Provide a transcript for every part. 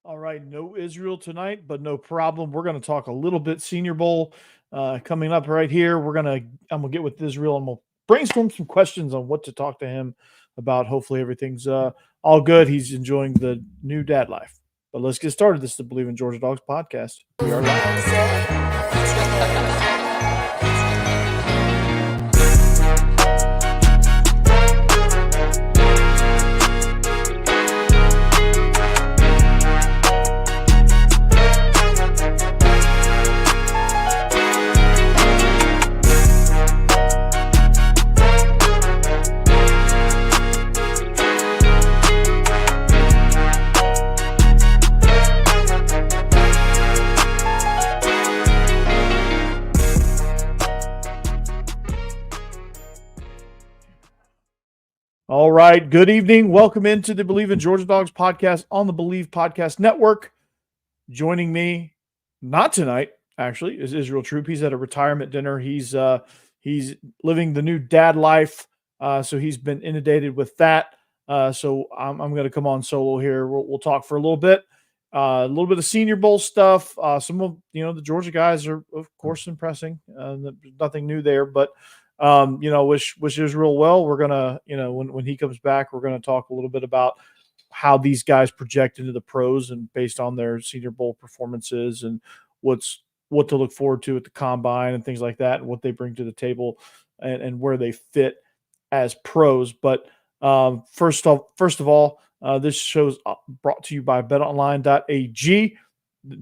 All right, no Israel tonight, but no problem. We're going to talk a little bit Senior Bowl coming up right here. I'm gonna get with Israel and we'll brainstorm some questions on what to talk to him about. Hopefully, everything's all good. He's enjoying the new dad life. But let's get started. This is the Believe in Georgia Dogs podcast. We are live. All right. Good evening. Welcome into the Believe in Georgia Dogs podcast on the Believe Podcast Network. Joining me, not tonight, actually, is Israel Troop. He's at a retirement dinner. He's living the new dad life. So he's been inundated with that. So I'm going to come on solo here. We'll talk for a little bit of Senior Bowl stuff. Some of the Georgia guys are, of course, impressing. Nothing new there, but wish Israel well. We're gonna, when he comes back, we're gonna talk a little bit about how these guys project into the pros and based on their Senior Bowl performances and what to look forward to at the combine and things like that, and what they bring to the table and where they fit as pros. But first of all, this show's brought to you by Betonline.ag,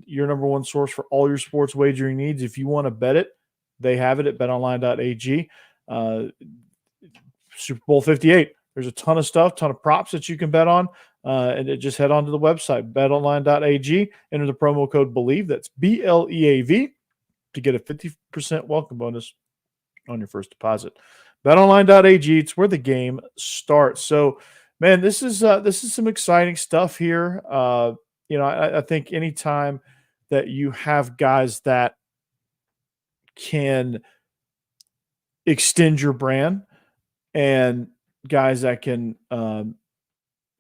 your number one source for all your sports wagering needs. If you want to bet it, they have it at Betonline.ag. Super Bowl 58. There's a ton of stuff, ton of props that you can bet on. And just head on to the website, betonline.ag. Enter the promo code BELIEVE, that's BLEAV, to get a 50% welcome bonus on your first deposit. Betonline.ag, it's where the game starts. So, man, this is some exciting stuff here. I think anytime that you have guys that can extend your brand and guys that can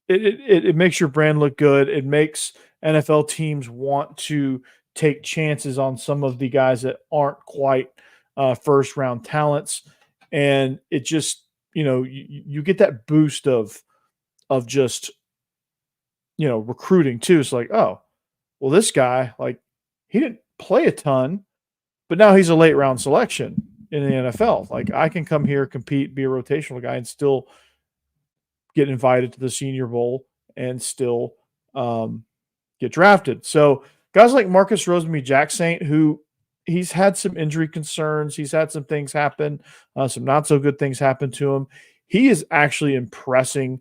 it makes your brand look good. It makes NFL teams want to take chances on some of the guys that aren't quite first round talents, and it just you get that boost of just recruiting too. It's like, oh, well, this guy, like, he didn't play a ton, but now he's a late round selection in the NFL. Like, I can come here, compete, be a rotational guy, and still get invited to the Senior Bowl and still get drafted. So guys like Marcus Rosemy-Jacksaint, who he's had some injury concerns, he's had some things happen, some not so good things happen to him. He is actually impressing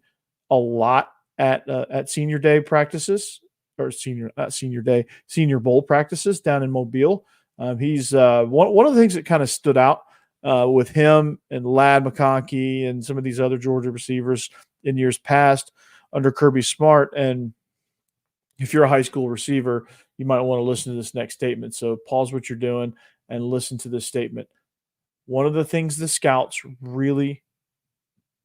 a lot at Senior Day practices, or Senior Bowl practices down in Mobile. He's one of the things that kind of stood out with him and Lad McConkey and some of these other Georgia receivers in years past under Kirby Smart. And if you're a high school receiver, you might want to listen to this next statement. So pause what you're doing and listen to this statement. One of the things the scouts really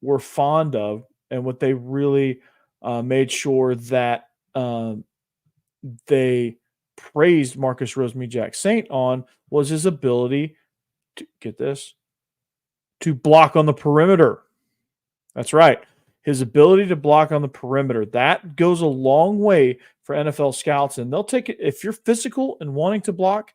were fond of, and what they really made sure that they praised Marcus Rosemy-Jacksaint on, was his ability to get this, to block on the perimeter. That's right. His ability to block on the perimeter. That goes a long way for NFL scouts, and they'll take it. If you're physical and wanting to block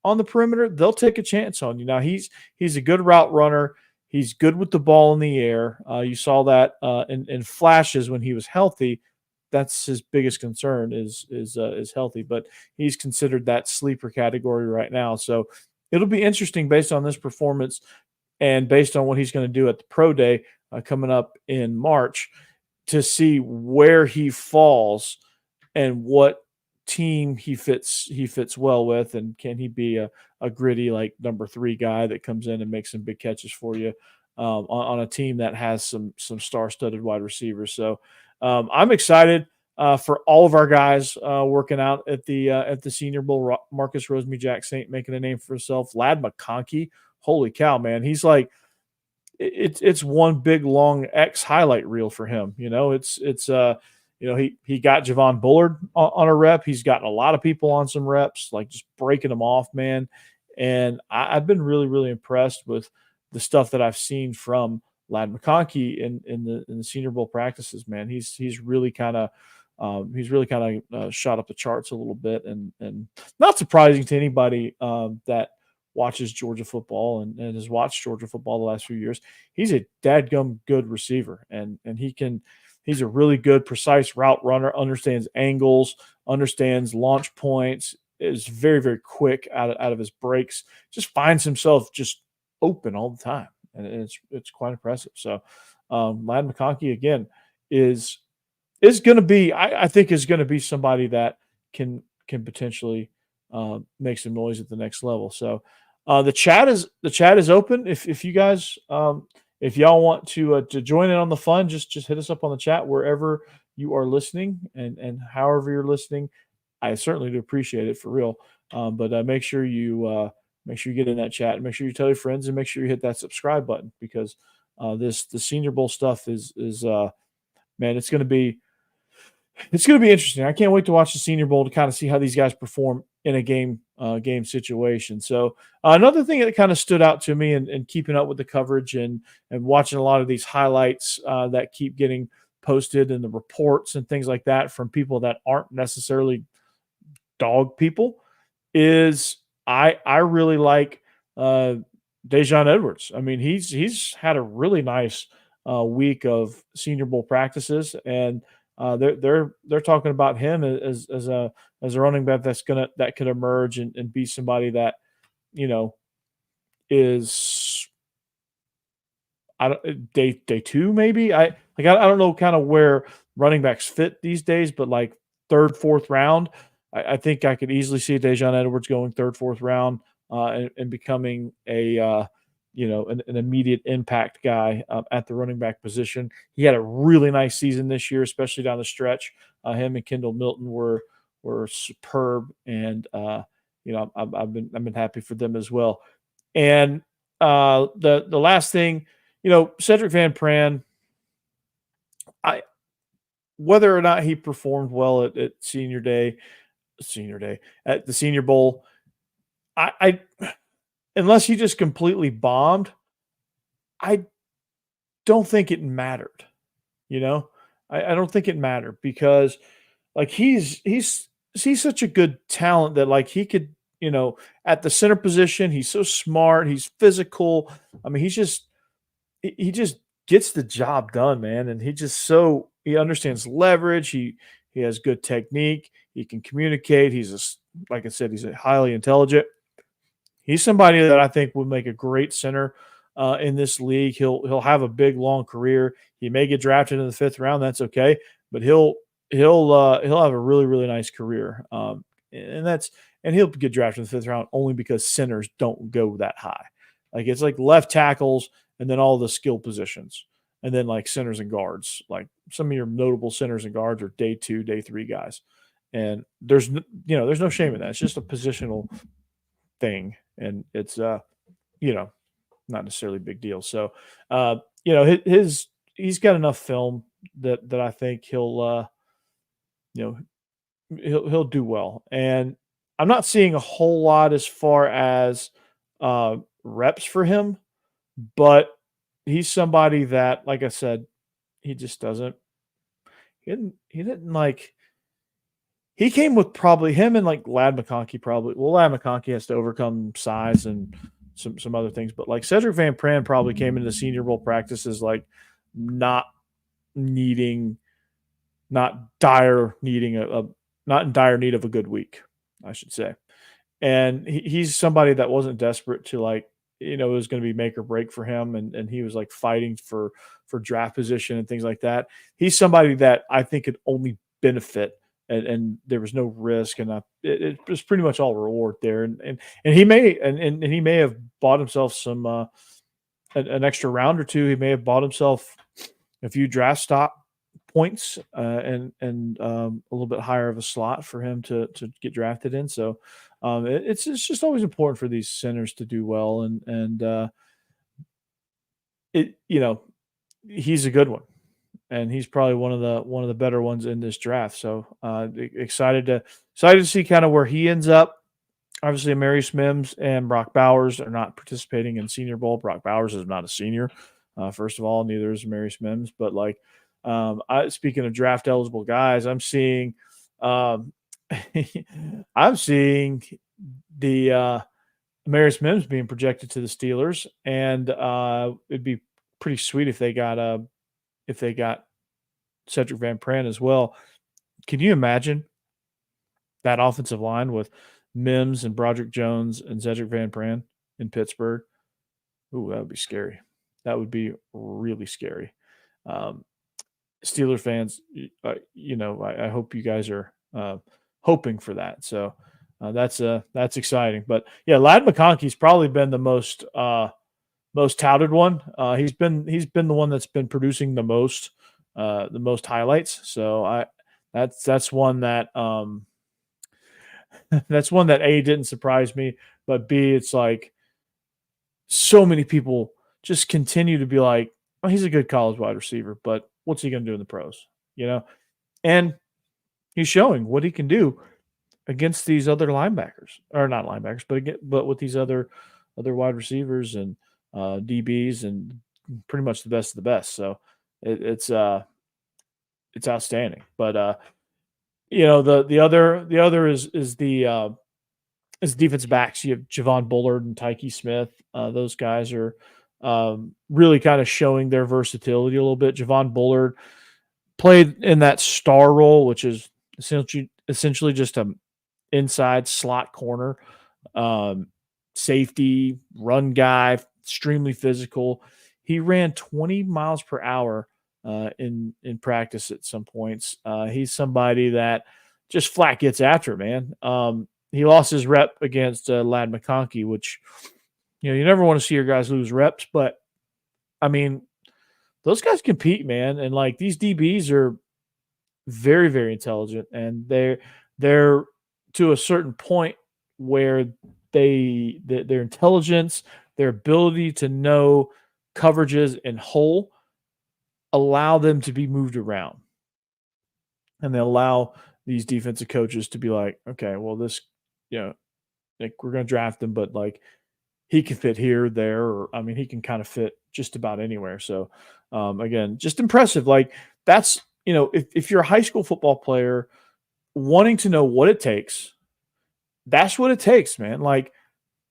on the perimeter, they'll take a chance on you. Now, he's a good route runner. He's good with the ball in the air. You saw that in flashes when he was healthy. That's his biggest concern is healthy, but he's considered that sleeper category right now. So it'll be interesting based on this performance and based on what he's going to do at the Pro Day coming up in March to see where he falls and what team he fits well with, and can he be a gritty, like, number 3 guy that comes in and makes some big catches for you on a team that has some star-studded wide receivers. So I'm excited for all of our guys working out at the Senior Bowl. Marcus Rosemy-Jacksaint making a name for himself. Lad McConkey, holy cow, man! He's like, it's one big long X highlight reel for him. It's he got Javon Bullard on a rep. He's gotten a lot of people on some reps, like just breaking them off, man. And I've been really, really impressed with the stuff that I've seen from Lad McConkey in the Senior Bowl practices, man. He's really kind of shot up the charts a little bit, and not surprising to anybody that watches Georgia football and has watched Georgia football the last few years. He's a dadgum good receiver, and he's a really good, precise route runner, understands angles, understands launch points, is very, very quick out of his breaks, just finds himself just open all the time. And it's quite impressive. So Lad McConkey, again, is going to be, I think is going to be somebody that can potentially make some noise at the next level. So the chat is open. If you guys if y'all want to join in on the fun, just hit us up on the chat wherever you are listening and however you're listening. I certainly do appreciate it, for real. But make sure you get in that chat, and make sure you tell your friends, and make sure you hit that subscribe button, because the Senior Bowl stuff is man, it's going to be interesting. I can't wait to watch the Senior Bowl to kind of see how these guys perform in a game situation. So another thing that kind of stood out to me in keeping up with the coverage and watching a lot of these highlights that keep getting posted, and the reports and things like that from people that aren't necessarily dog people, is I really like Daijun Edwards. I mean, he's had a really nice week of Senior Bowl practices, and they're talking about him as a running back that could emerge and be somebody that is day two, maybe. I don't know kind of where running backs fit these days, but like third, fourth round, I think I could easily see Daijun Edwards going third, fourth round and becoming an immediate impact guy at the running back position. He had a really nice season this year, especially down the stretch. Him and Kendall Milton were superb, and I've been happy for them as well. And the last thing, Sedrick Van Pran, whether or not he performed well at senior day at the Senior Bowl, I unless he just completely bombed, I don't think it mattered. I don't think it mattered, because like he's such a good talent that like he could, at the center position, he's so smart, he's physical. I mean, he just gets the job done, man. And he understands leverage. He has good technique. He can communicate. Like I said, he's a highly intelligent. He's somebody that I think would make a great center in this league. He'll have a big, long career. He may get drafted in the 5th round. That's okay, but he'll have a really, really nice career. And he'll get drafted in the 5th round only because centers don't go that high. Like it's like left tackles and then all the skill positions, and then like centers and guards. Like some of your notable centers and guards are day 2, day 3 guys. And there's no shame in that. It's just a positional thing, and it's not necessarily a big deal. So he's got enough film that I think he'll do well. And I'm not seeing a whole lot as far as reps for him, but he's somebody that, like I said, he just doesn't. He didn't like. He came with probably him and like Lad McConkey probably. Well, Lad McConkey has to overcome size and some other things, but like Sedrick Van Pran probably came into the Senior Bowl practices like not in dire need of a good week, I should say. And he's somebody that wasn't desperate to like, it was going to be make or break for him. And he was like fighting for draft position and things like that. He's somebody that I think could only benefit, and there was no risk, and it was pretty much all reward there. And he may have bought himself some an extra round or two. He may have bought himself a few draft stock points and a little bit higher of a slot for him to get drafted in. So it's just always important for these centers to do well, and he's a good one. and he's probably one of the better ones in this draft. So excited to see kind of where he ends up. Obviously, Amarius Mims and Brock Bowers are not participating in Senior Bowl. Brock Bowers is not a senior, first of all. Neither is Amarius Mims. But speaking of draft eligible guys, I'm seeing, I'm seeing the Amarius Mims being projected to the Steelers, and it'd be pretty sweet if they got Sedrick Van Pran as well. Can you imagine that offensive line with Mims and Broderick Jones and Sedrick Van Pran in Pittsburgh? Ooh, that would be scary. That would be really scary. Steeler fans, I hope you guys are hoping for that. So that's exciting. But yeah, Ladd McConkey's probably been the most touted one. He's been the one that's been producing the most highlights. So that's one that that's one that A, didn't surprise me, but B, it's like so many people just continue to be like, oh, he's a good college wide receiver, but what's he going to do in the pros? And he's showing what he can do against these other linebackers, or not linebackers, but with these other wide receivers and DBs and pretty much the best of the best. So it's outstanding. But the other is the defensive backs. You have Javon Bullard and Tykee Smith. Those guys are really kind of showing their versatility a little bit. Javon Bullard played in that star role, which is essentially just a inside slot corner, safety, run guy, extremely physical. He ran 20 miles per hour in practice at some points. He's somebody that just flat gets after it, man. He lost his rep against Ladd McConkey, which, you never want to see your guys lose reps, but I mean, those guys compete, man. And like, these DBs are very, very intelligent, and they're to a certain point where their intelligence, their ability to know coverages in whole allow them to be moved around. And they allow these defensive coaches to be like, okay, well, this, like, we're going to draft him, but like, he can fit here, there, or I mean, he can kind of fit just about anywhere. So again, just impressive. Like, that's, if you're a high school football player wanting to know what it takes, that's what it takes, man. Like,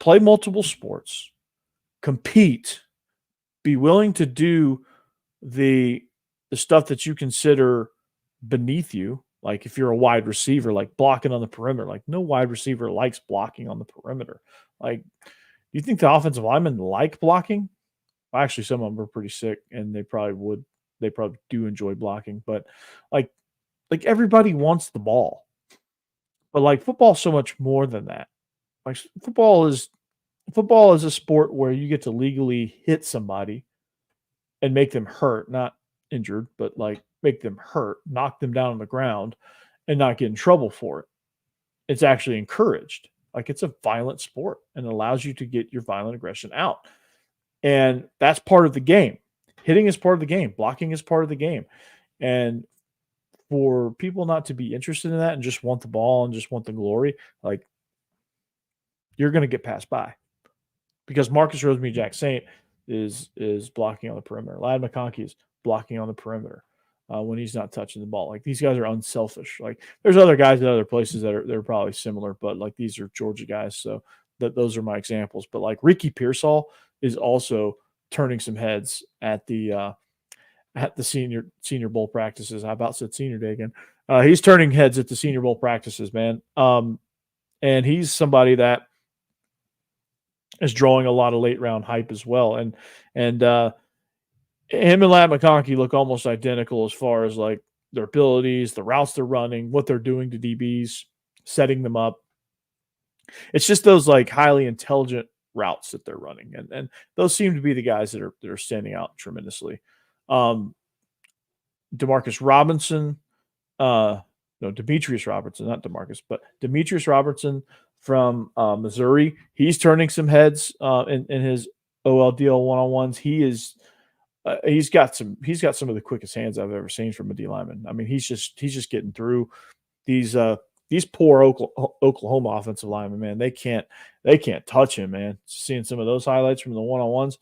play multiple sports, compete, be willing to do the stuff that you consider beneath you. Like, if you're a wide receiver, like blocking on the perimeter, like no wide receiver likes blocking on the perimeter. Like, you think the offensive linemen like blocking? Well, actually, some of them are pretty sick, and they probably do enjoy blocking. But like everybody wants the ball. But like, football is so much more than that. Like, football is a sport where you get to legally hit somebody and make them hurt, not injured, but like make them hurt, knock them down on the ground, and not get in trouble for it. It's actually encouraged. Like, it's a violent sport, and it allows you to get your violent aggression out. And that's part of the game. Hitting is part of the game. Blocking is part of the game. And for people not to be interested in that and just want the ball and just want the glory, like, you're going to get passed by. Because Marcus Rosemy-Jacksaint is blocking on the perimeter. Ladd McConkey is blocking on the perimeter when he's not touching the ball. Like, these guys are unselfish. Like, there's other guys at other places that are probably similar, but like, these are Georgia guys, so those are my examples. But like, Ricky Pearsall is also turning some heads at the senior bowl practices. I about said senior day again. He's turning heads at the Senior Bowl practices, man. And he's somebody that is drawing a lot of late round hype as well. And him and Ladd McConkey look almost identical as far as like their abilities, the routes they're running, what they're doing to DBs, setting them up. It's just those like highly intelligent routes that they're running. And those seem to be the guys that are standing out tremendously. Demarcus Robinson, Demetrius Robertson, not Demarcus, but Demetrius Robertson from Missouri. He's turning some heads in his OLDL one-on-ones. He is he's got some of the quickest hands I've ever seen from a D lineman. I mean, he's just getting through these poor Oklahoma offensive linemen, man. They can't touch him, man. Seeing some of those highlights from the one-on-ones,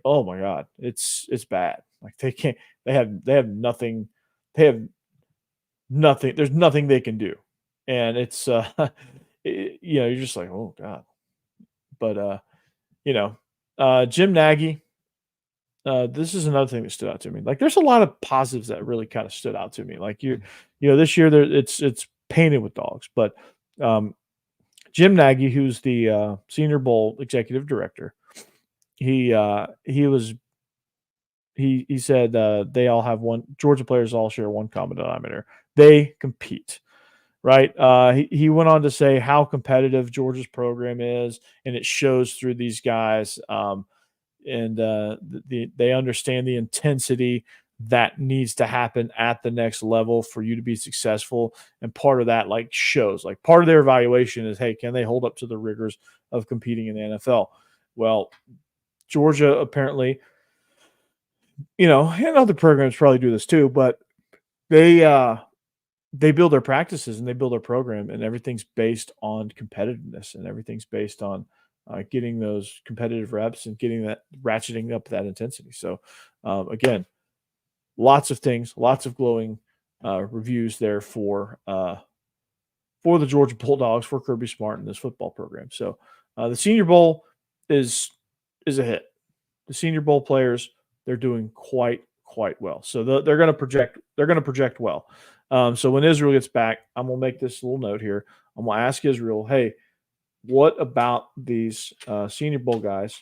oh my God, it's bad. Like they have nothing. They have nothing. There's nothing they can do. And it's you're just like, oh God. But Jim Nagy, this is another thing that stood out to me. Like, there's a lot of positives that really kind of stood out to me. Like this year it's painted with dogs. But Jim Nagy, who's the Senior Bowl executive director, he said they all have one. Georgia players all share one common denominator: they compete. Right. He went on to say how competitive Georgia's program is, and it shows through these guys. And they understand the intensity that needs to happen at the next level for you to be successful. And part of that, like, shows, like, part of their evaluation is, hey, can they hold up to the rigors of competing in the NFL? Well, Georgia apparently, and other programs probably do this too, but they build their practices and they build their program, and everything's based on competitiveness, and everything's based on getting those competitive reps and getting that, ratcheting up that intensity. So again, lots of things, lots of glowing reviews there for the Georgia Bulldogs, for Kirby Smart and this football program. So the Senior Bowl is a hit. The Senior Bowl players, they're doing quite well. So they're going to project well. So when Israel gets back, I'm going to make this little note here. I'm going to ask Israel, hey, what about these Senior Bowl guys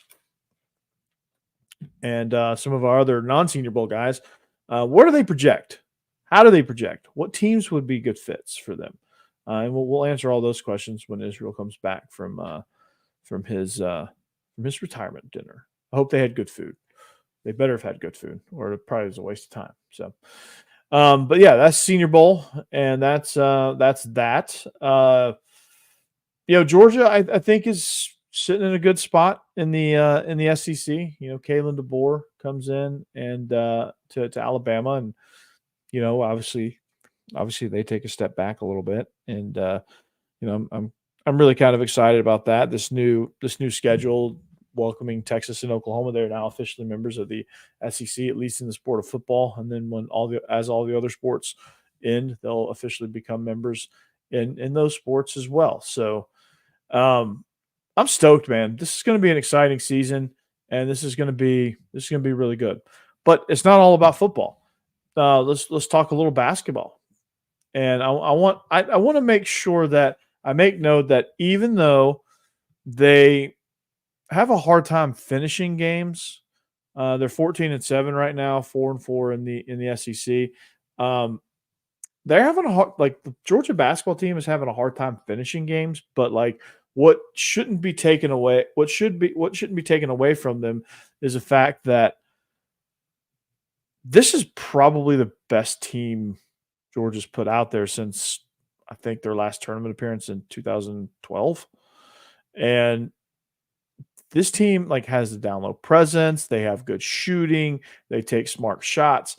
and some of our other non-Senior Bowl guys? Where do they project? How do they project? What teams would be good fits for them? And we'll answer all those questions when Israel comes back from his retirement dinner. I hope they had good food. They better have had good food, or it probably was a waste of time. So. But yeah, that's Senior Bowl, and that's that. Georgia, I think, is sitting in a good spot in the SEC. Kalen DeBoer comes in and to Alabama, and obviously they take a step back a little bit, and I'm really kind of excited about that. This new schedule, welcoming Texas and Oklahoma. They're now officially members of the SEC, at least in the sport of football. And then when all the other sports end, they'll officially become members in those sports as well. So I'm stoked, man. This is going to be an exciting season, and this is going to be really good. But it's not all about football. Let's talk a little basketball. And I want to make sure that I make note that even though they have a hard time finishing games, they're 14-7 right now, 4-4 in the SEC. They're having the Georgia basketball team is having a hard time finishing games, but like what shouldn't be taken away from them is the fact that this is probably the best team Georgia's put out there since, I think, their last tournament appearance in 2012. And this team has the down low presence. They have good shooting. They take smart shots.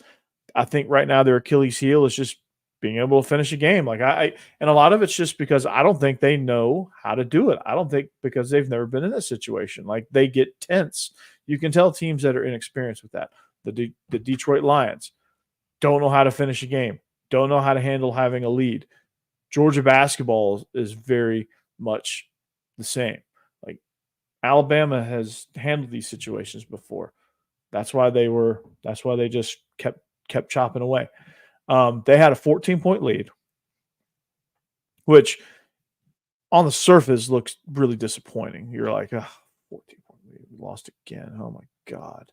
I think right now their Achilles heel is just being able to finish a game. And a lot of it's just because I don't think they know how to do it. I don't think because they've never been in this situation. They get tense. You can tell teams that are inexperienced with that. The Detroit Lions don't know how to finish a game. Don't know how to handle having a lead. Georgia basketball is very much the same. Alabama has handled these situations before. That's why they just kept chopping away. They had a 14-point lead, which on the surface looks really disappointing. You're like, 14-point lead, we lost again. Oh my God.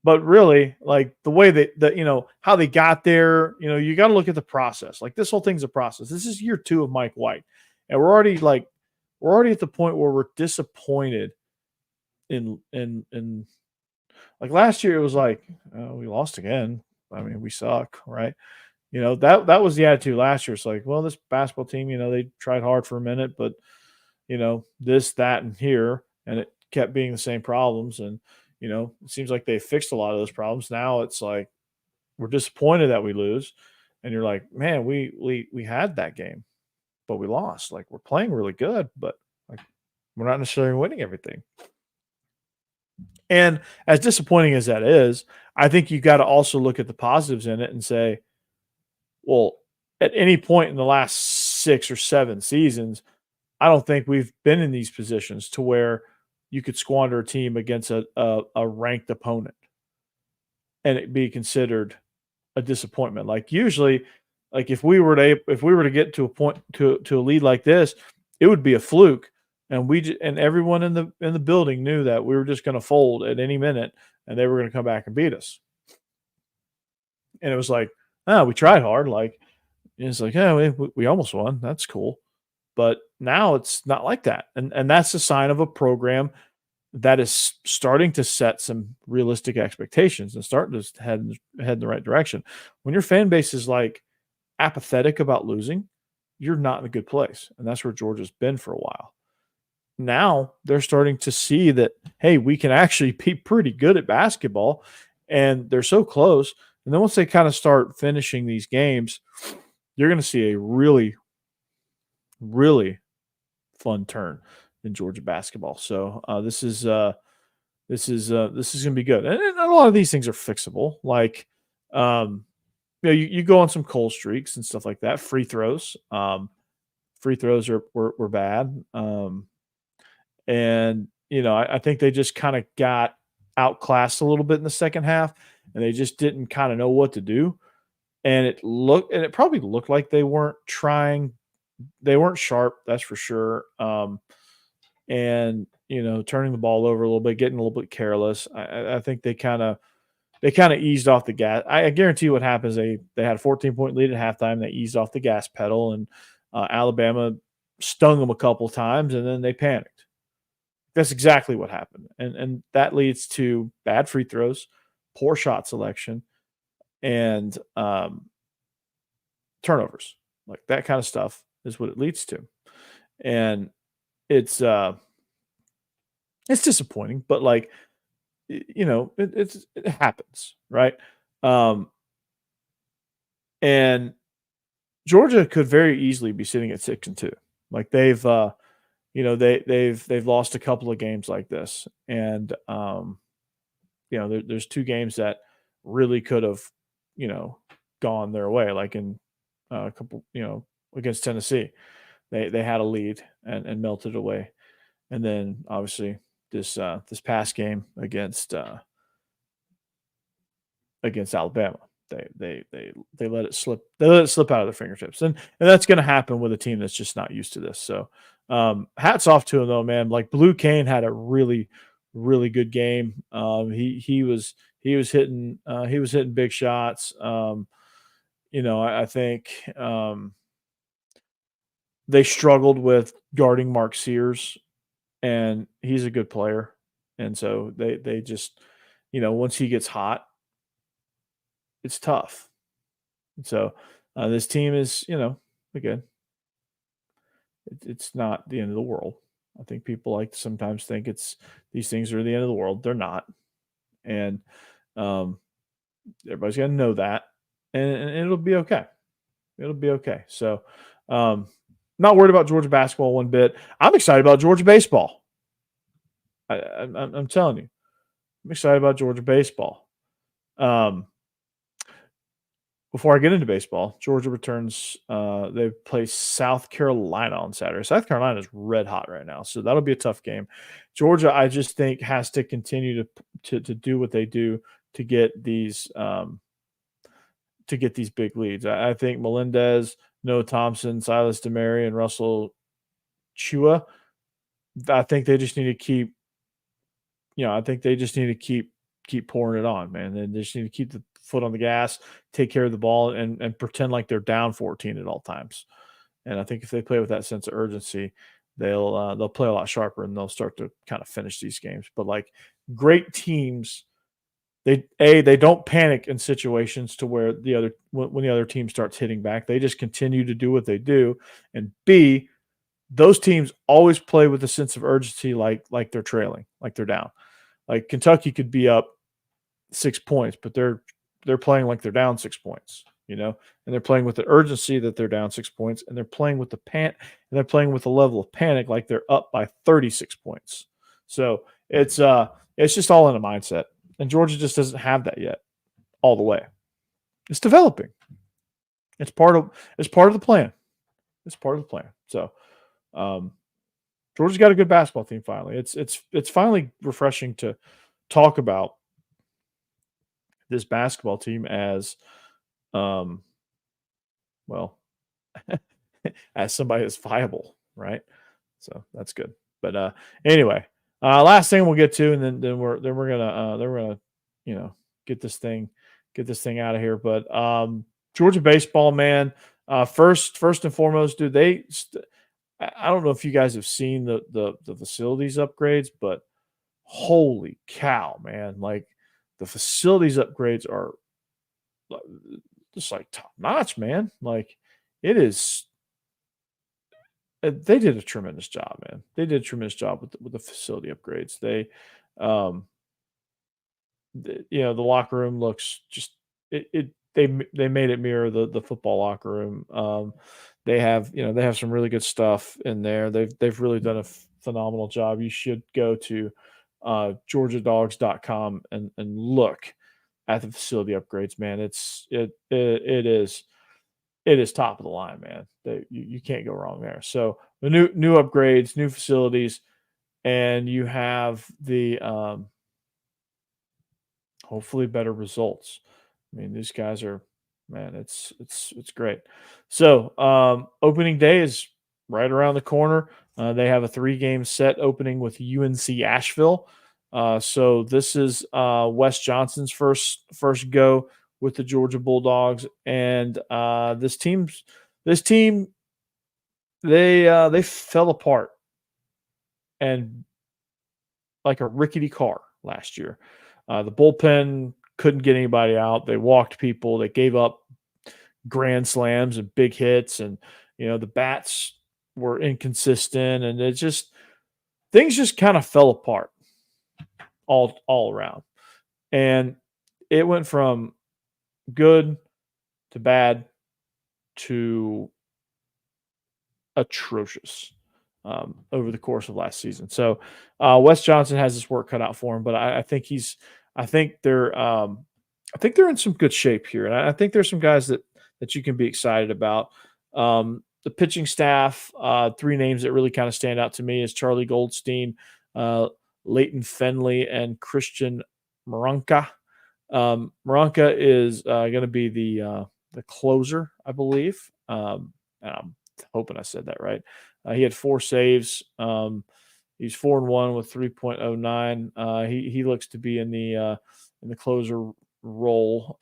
But really, the way that how they got there, you got to look at the process. This whole thing's a process. This is year 2 of Mike White. And we're already at the point where we're disappointed in last year. It was we lost again. I mean, we suck, right? That was the attitude last year. It's this basketball team, they tried hard for a minute, but this, that, and here, and it kept being the same problems. And it seems like they fixed a lot of those problems. Now it's like we're disappointed that we lose, and you're like, man, we had that game, but we lost. Like we're playing really good, but like we're not necessarily winning everything. And as disappointing as that is, I think you got to also look at the positives in it and say, well, at any point in the last 6 or 7 seasons, I don't think we've been in these positions to where you could squander a team against a ranked opponent and it be considered a disappointment. Like usually, like if we were to get to a point to a lead like this, it would be a fluke, and and everyone in the building knew that we were just going to fold at any minute, and they were going to come back and beat us. And it was like, we tried hard. Like it's like, yeah, we almost won. That's cool. But now it's not like that. And that's a sign of a program that is starting to set some realistic expectations and starting to head in the right direction. When your fan base is like apathetic about losing, you're not in a good place. And that's where Georgia's been for a while. Now they're starting to see that, hey, we can actually be pretty good at basketball, and they're so close. And then once they kind of start finishing these games, you're going to see a really, really fun turn in Georgia basketball. So this is going to be good, and a lot of these things are fixable. Like, you go on some cold streaks and stuff like that. Free throws were bad, and I think they just kind of got outclassed a little bit in the second half, and they just didn't kind of know what to do. And it probably looked like they weren't trying. They weren't sharp, that's for sure. And turning the ball over a little bit, getting a little bit careless. I think they kind of eased off the gas. I guarantee you what happens. They had a 14-point lead at halftime. They eased off the gas pedal, and Alabama stung them a couple times, and then they panicked. That's exactly what happened, and that leads to bad free throws, poor shot selection, and turnovers. Like that kind of stuff is what it leads to, and it's disappointing, but like it happens, right? And Georgia could very easily be sitting at 6-2. Like they've lost a couple of games like this, and there's 2 games that really could have gone their way, like in a couple against Tennessee. They had a lead and melted away. And then obviously this past game against Alabama, they let it slip. They let it slip out of their fingertips, and that's going to happen with a team that's just not used to this. So hats off to him though, man. Like Blue Kane had a really, really good game. He was hitting big shots. I think they struggled with guarding Mark Sears, and he's a good player. And so they just, once he gets hot, it's tough. And so this team is, again, it's not the end of the world. I think people like to sometimes think these things are the end of the world. They're not. And everybody's got to know that, and it'll be okay. It'll be okay. So not worried about Georgia basketball one bit. I'm excited about Georgia baseball. I'm telling you, I'm excited about Georgia baseball. Before I get into baseball, Georgia returns. They play South Carolina on Saturday. South Carolina is red hot right now, so that'll be a tough game. Georgia, I just think, has to continue to do what they do to get these big leads. I think Melendez, Noah Thompson, Silas DeMary, and Russell Chua, I think they just need to keep. I think they just need to keep pouring it on, man. They just need to keep the foot on the gas, take care of the ball, and pretend like they're down 14 at all times. And I think if they play with that sense of urgency, they'll play a lot sharper, and they'll start to kind of finish these games. But like great teams, they don't panic in situations to where when the other team starts hitting back. They just continue to do what they do. And B, those teams always play with a sense of urgency, like they're trailing, like they're down. Like Kentucky could be up 6 points, but they're playing like they're down 6 points, and they're playing with the urgency that they're down 6 points, and they're playing with and they're playing with a level of panic like they're up by 36 points. So it's just all in a mindset, and Georgia just doesn't have that yet, all the way. It's developing. It's part of the plan. It's part of the plan. So, Georgia's got a good basketball team. Finally, it's finally refreshing to talk about this basketball team as, well, as somebody that's viable, right? So that's good. But anyway, last thing we'll get to, and then we're gonna get this thing out of here. But Georgia baseball, man. First and foremost, dude, I don't know if you guys have seen the facilities upgrades, but holy cow, man! Like the facilities upgrades are just like top notch, man. Like it is. They did a tremendous job, man. They did a tremendous job with the facility upgrades. Um, the locker room looks just they made it mirror the football locker room. They have some really good stuff in there. They've really done a phenomenal job. You should go to georgiadogs.com and look at the facility upgrades, man. It is top of the line, man. You can't go wrong there. So the new upgrades, new facilities, and you have the hopefully better results. I mean, these guys are, man, it's great. So opening day is right around the corner. They have a 3-game set opening with UNC Asheville. So this is Wes Johnson's first go with the Georgia Bulldogs, and this team they fell apart and like a rickety car last year. The bullpen couldn't get anybody out. They walked people. They gave up grand slams and big hits, and the bats were inconsistent, and things just kind of fell apart all around. And it went from good to bad to atrocious over the course of last season. So Wes Johnson has his work cut out for him, but I think they're in some good shape here, and I think there's some guys that you can be excited about. The pitching staff, 3 names that really kind of stand out to me is Charlie Goldstein, Leighton Fenley, and Christian Maranka. Maranka is going to be the closer, I believe. And I'm hoping I said that right. He had 4 saves. He's 4-1 with 3.09. He looks to be in the closer role.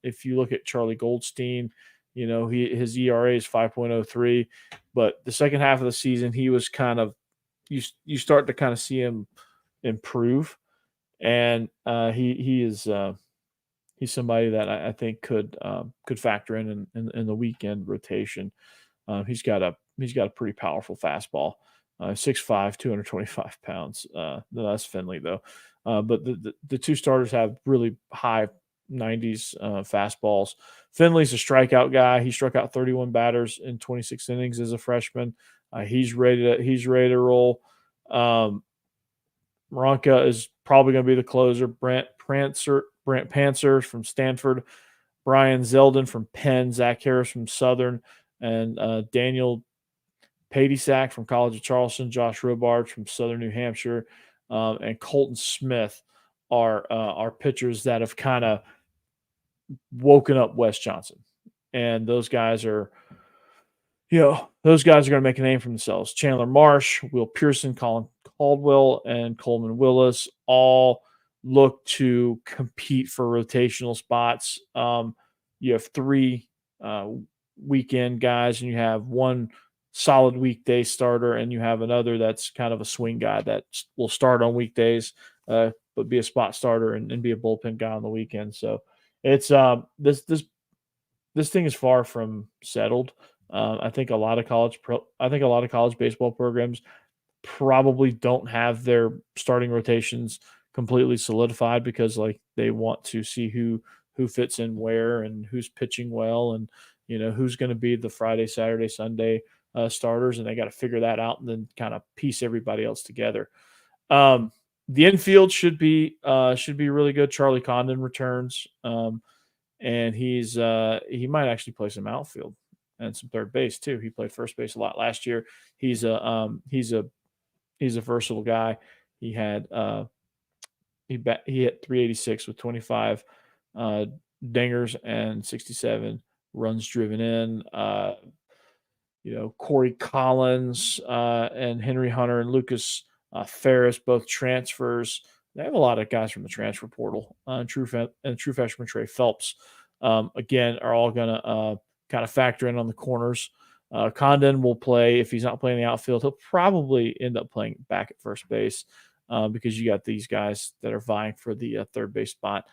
If you look at Charlie Goldstein, his ERA is 5.03, but the second half of the season he was kind of you start to kind of see him improve, and he's somebody that I think could factor in the weekend rotation. He's got a pretty powerful fastball, 6'5", 225 pounds. That's Finley though. But the 2 starters have really high 90s fastballs. Finley's a strikeout guy. He struck out 31 batters in 26 innings as a freshman. He's ready to roll. Maranka is probably going to be the closer. Brent Panzer from Stanford, Brian Zeldin from Penn, Zach Harris from Southern, and Daniel Padysack from College of Charleston, Josh Robards from Southern New Hampshire, and Colton Smith are pitchers that have kind of woken up Wes Johnson. And those guys are going to make a name for themselves. Chandler Marsh, Will Pearson, Colin Caldwell, and Coleman Willis all look to compete for rotational spots. You have 3 weekend guys, and you have 1 solid weekday starter, and you have another that's kind of a swing guy that will start on weekdays, but be a spot starter and be a bullpen guy on the weekend. So it's this thing is far from settled. I think a lot of college baseball programs probably don't have their starting rotations completely solidified because like they want to see who fits in where and who's pitching well and who's going to be the Friday, Saturday, Sunday starters, and they got to figure that out and then kind of piece everybody else together. The infield should be really good. Charlie Condon returns, and he might actually play some outfield and some third base too. He played first base a lot last year. He's a versatile guy. He had he hit 386 with 25 dingers and 67 runs driven in. Corey Collins and Henry Hunter and Lucas Ferris, both transfers. They have a lot of guys from the transfer portal. True freshman Trey Phelps, again, are all going to kind of factor in on the corners. Condon will play. If he's not playing the outfield, he'll probably end up playing back at first base because you got these guys that are vying for the third base spot.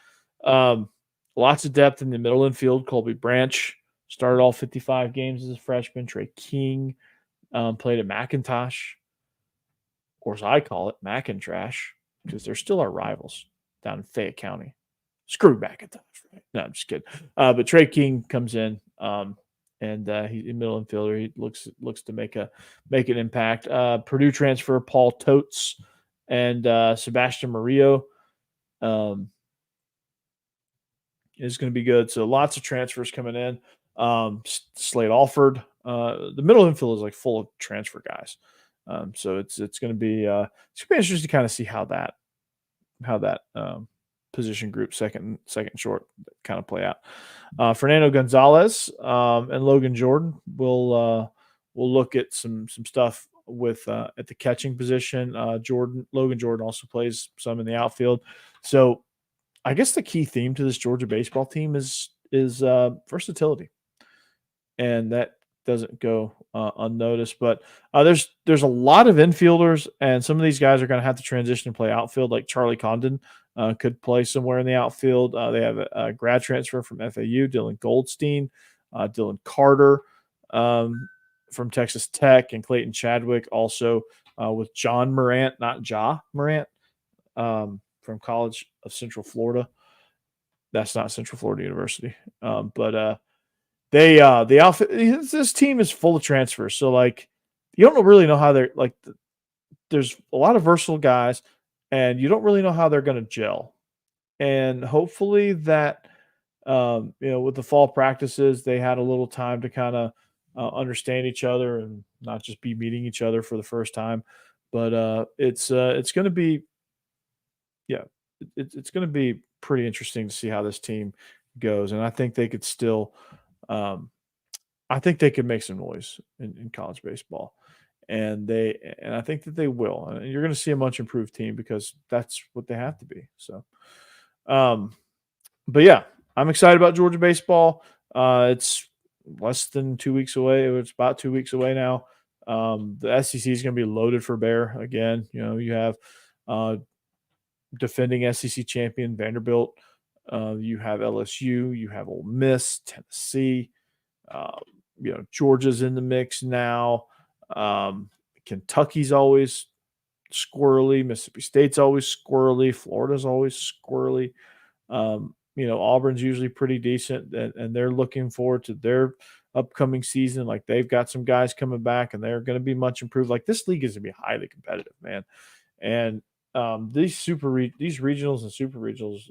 Lots of depth in the middle infield. Colby Branch started all 55 games as a freshman. Trey King played at McIntosh, or as I call it, McIntrash, because they're still our rivals down in Fayette County. Screw McIntosh, right? No, I'm just kidding. But Trey King comes in, and he's a middle infielder. He looks to make an impact. Purdue transfer Paul Totes and Sebastian Murillo is going to be good. So lots of transfers coming in. Slade Alford. The middle infield is like full of transfer guys. So it's going to be interesting to kind of see how that position group second short kind of play out. Fernando Gonzalez and Logan Jordan will look at some stuff with at the catching position. Logan Jordan also plays some in the outfield. So I guess the key theme to this Georgia baseball team is versatility, and that doesn't go unnoticed. But there's a lot of infielders, and some of these guys are going to have to transition and play outfield. Like Charlie Condon could play somewhere in the outfield. They have a grad transfer from FAU, Dylan Goldstein, Dylan Carter from Texas Tech, and Clayton Chadwick also with John Morant, not Ja Morant, from College of Central Florida. That's not Central Florida University, but the outfit. This team is full of transfers, so like you don't really know how they're like. There's a lot of versatile guys, and you don't really know how they're going to gel. And hopefully that with the fall practices, they had a little time to kind of understand each other and not just be meeting each other for the first time. But it's going to be, it's going to be pretty interesting to see how this team goes, and I think they could still. I think they could make some noise in college baseball, and I think that they will. And you're going to see a much improved team because that's what they have to be. So, but yeah, I'm excited about Georgia baseball. It's less than 2 weeks away. It's about 2 weeks away now. The SEC is going to be loaded for bear again. You have defending SEC champion Vanderbilt. You have LSU. You have Ole Miss, Tennessee. Georgia's in the mix now. Kentucky's always squirrely. Mississippi State's always squirrely. Florida's always squirrely. Auburn's usually pretty decent, and they're looking forward to their upcoming season. Like they've got some guys coming back, and they're going to be much improved. Like this league is going to be highly competitive, man. And these regionals and super regionals,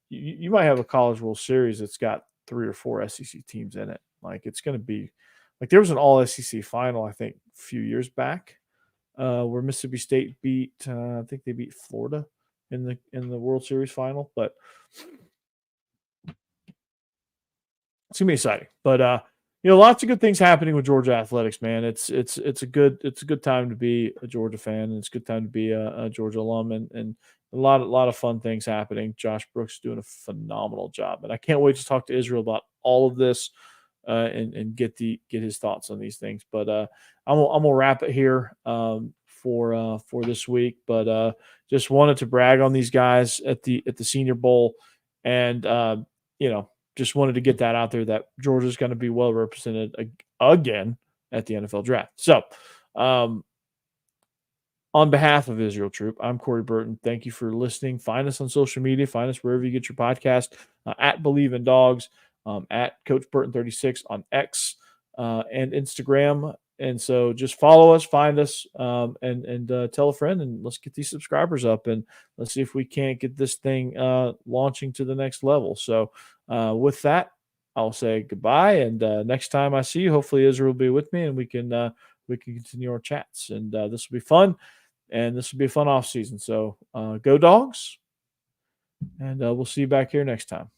you might have a College World Series that's got 3 or 4 SEC teams in it. Like it's going to be like there was an all SEC final, I think, a few years back where Mississippi State beat, I think they beat Florida in the World Series final. But it's gonna be exciting. But lots of good things happening with Georgia athletics, man. It's a good time to be a Georgia fan, and it's a good time to be a Georgia alum, and a lot of fun things happening. Josh Brooks is doing a phenomenal job, and I can't wait to talk to Israel about all of this and get his thoughts on these things. But I'm gonna wrap it here for this week. But just wanted to brag on these guys at the Senior Bowl, and just wanted to get that out there that Georgia's going to be well represented again at the NFL draft. So on On behalf of Israel Troop, I'm Corey Burton. Thank you for listening. Find us on social media. Find us wherever you get your podcast, at Believe in Dogs, at Coach Burton 36 on X and Instagram. And so just follow us, find us, and tell a friend, and let's get these subscribers up, and let's see if we can't get this thing launching to the next level. So with that, I'll say goodbye. And next time I see you, hopefully Israel will be with me, and we can continue our chats. And this will be fun, and this will be a fun off season. So go Dogs, and we'll see you back here next time.